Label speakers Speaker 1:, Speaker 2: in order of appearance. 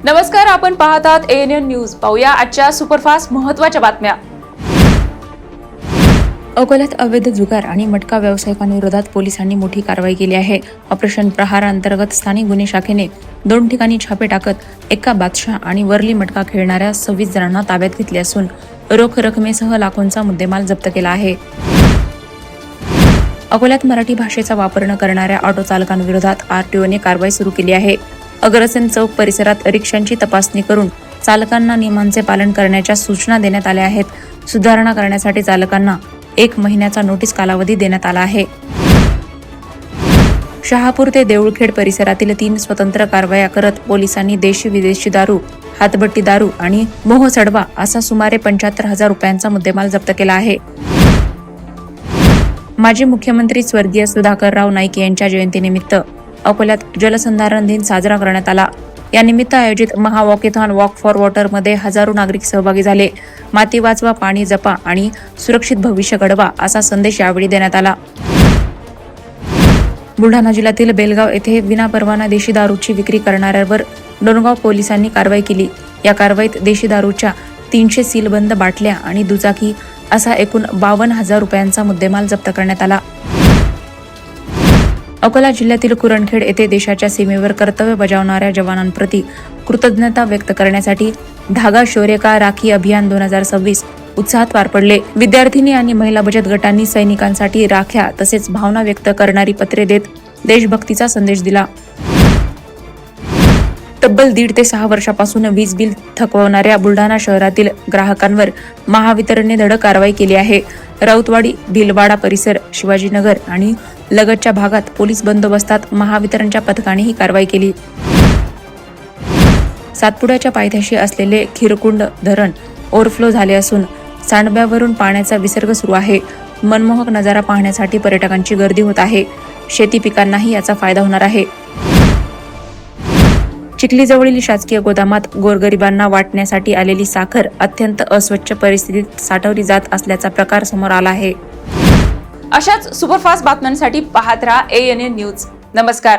Speaker 1: नमस्कार, आपण पाहतात ANN न्यूज. पाहूया आजच्या सुपरफास्ट महत्त्वाच्या बातम्या. अकोल्यात अवैध जुगार आणि मटका व्यावसायिकांविरोधात पोलिसांनी मोठी कारवाई केली आहे. ऑपरेशन प्रहार अंतर्गत स्थानिक गुन्हे शाखेने 2 ठिकाणी छापे टाकत एका बादशाह आणि वर्ली मटका खेळणाऱ्या 26 जणांना ताब्यात घेतले असून रोख रकमेसह लाखोंचा मुद्देमाल जप्त केला आहे. अकोल्यात मराठी भाषेचा वापर न करणाऱ्या ऑटो चालकांविरोधात RTOने कारवाई सुरू केली आहे. अग्रसेन चौक परिसरात रिक्षांची तपासणी करून चालकांना नियमांचे पालन करण्याच्या सूचना देण्यात आल्या आहेत. सुधारणा करण्यासाठी चालकांना 1 महिन्याचा नोटीस कालावधी देण्यात आला आहे. शहापूर ते देऊळखेड परिसरातील 3 स्वतंत्र कारवाया करत पोलिसांनी देशी विदेशी दारू, हातभट्टी दारू आणि मोह सडवा असा सुमारे 75,000 रुपयांचा मुद्देमाल जप्त केला आहे. माजी मुख्यमंत्री स्वर्गीय सुधाकरराव नाईक यांच्या जयंतीनिमित्त अकोल्यात जलसंधारण दिन साजरा करण्यात आला. या निमित्त आयोजित महावॉकेथॉन वॉक फॉर वॉटर मध्ये हजारो नागरिक सहभागी झाले. माती वाचवा, पाणी जपा आणि सुरक्षित भविष्य घडवा असा संदेश यावेळी देण्यात आला. बुलढाणा जिल्ह्यातील बेलगाव येथे विनापरवाना देशी दारूची विक्री करणाऱ्यांवर डोणगाव पोलिसांनी कारवाई केली. या कारवाईत देशी दारूच्या 300 सीलबंद बाटल्या आणि दुचाकी असा एकूण 52,000 रुपयांचा मुद्देमाल जप्त करण्यात आला. अकोला जिल्ह्यातील कुरणखेड येथे देशाच्या सीमेवर कर्तव्य बजावणाऱ्या जवानांप्रती कृतज्ञता व्यक्त करण्यासाठी धागा शौर्य का राखी अभियान 2026 उत्साहात पार पडले. विद्यार्थिनी आणि महिला बचत गटांनी सैनिकांसाठी राख्या तसेच भावना व्यक्त करणारी पत्रे देत देशभक्तीचा संदेश दिला. तब्बल 1.5 ते 6 वर्षापासून वीज बिल थकवणाऱ्या बुलढाणा शहरातील ग्राहकांवर महावितरणने धडक कारवाई केली आहे. राऊतवाडी, भिलवाडा परिसर, शिवाजीनगर आणि लगतच्या भागात पोलीस बंदोबस्तात महावितरणच्या पथकाने ही कारवाई केली. सातपुड्याच्या पायथ्याशी असलेले खिरकुंड धरण ओव्हरफ्लो झाले असून सांडव्यावरून पाण्याचा विसर्ग सुरू आहे. मनमोहक नजारा पाहण्यासाठी पर्यटकांची गर्दी होत आहे. शेती पिकांनाही याचा फायदा होणार आहे. चिखलीजवळील शासकीय गोदामात गोरगरिबांना वाटण्यासाठी आलेली साखर अत्यंत अस्वच्छ परिस्थितीत साठवली जात असल्याचा प्रकार समोर आला आहे. अशाच सुपरफास्ट बातम्यांसाठी पाहत रहा ANN न्यूज. नमस्कार.